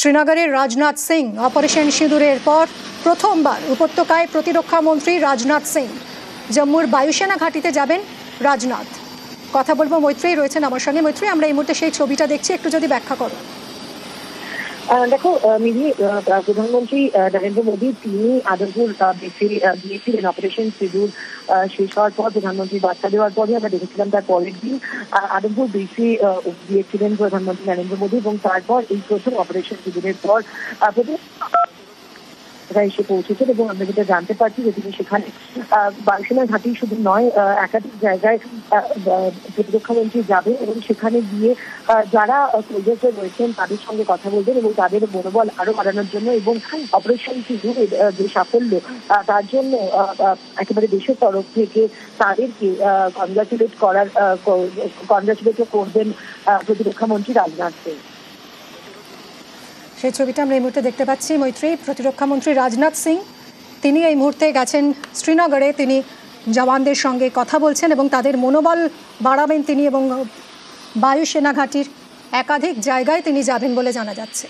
শ্রীনগরের রাজনাথ সিং অপারেশন সিঁদুরের পর প্রথমবার উপত্যকায় প্রতিরক্ষা মন্ত্রী রাজনাথ সিং। জম্মুর বায়ুসেনা ঘাঁটিতে যাবেন রাজনাথ। কথা বলবো, মৈত্রী রয়েছেন আমার সঙ্গে। মৈত্রী, আমরা এই মুহূর্তে সেই ছবিটা দেখছি, একটু যদি ব্যাখ্যা করো। দেখো মিহি, প্রধানমন্ত্রী নরেন্দ্র মোদী তিনি আদমপুর বেসে গিয়েছিলেন অপারেশন সিঁদুর শেষ হওয়ার পর। প্রধানমন্ত্রীর বার্তা দেওয়ার পরে আমরা দেখেছিলাম তার পরের দিন আদমপুর বেসে গিয়েছিলেন প্রধানমন্ত্রী নরেন্দ্র মোদী, এবং তারপর এই প্রথম অপারেশন সিঁদুরের পর এসে পৌঁছেছেন। এবং আমরা যেটা জানতে পারছি যে তিনি সেখানে বায়ুসেনা ঘাঁটি শুধু নয়, একাধিক জায়গায় প্রতিরক্ষা মন্ত্রী যাবেন এবং সেখানে গিয়ে যারা সোলজার্সরা রয়েছেন তাদের সঙ্গে কথা বলবেন এবং তাদের মনোবল আরো বাড়ানোর জন্য এবং অপারেশন সিঁদুরের যে সাফল্য তার জন্য একেবারে দেশের তরফ থেকে তাদেরকে কনগ্রাচুলেট করবেন প্রতিরক্ষা মন্ত্রী রাজনাথ সিং। সেই ছবিটা আমরা এই মুহূর্তে দেখতে পাচ্ছি। মৈত্রী, প্রতিরক্ষা মন্ত্রী রাজনাথ সিং তিনি এই মুহূর্তে গেছেন শ্রীনগরে। তিনি জওয়ানদের সঙ্গে কথা বলছেন এবং তাদের মনোবল বাড়াবেন তিনি, এবং বায়ুসেনা ঘাঁটির একাধিক জায়গায় তিনি যাবেন বলে জানা যাচ্ছে।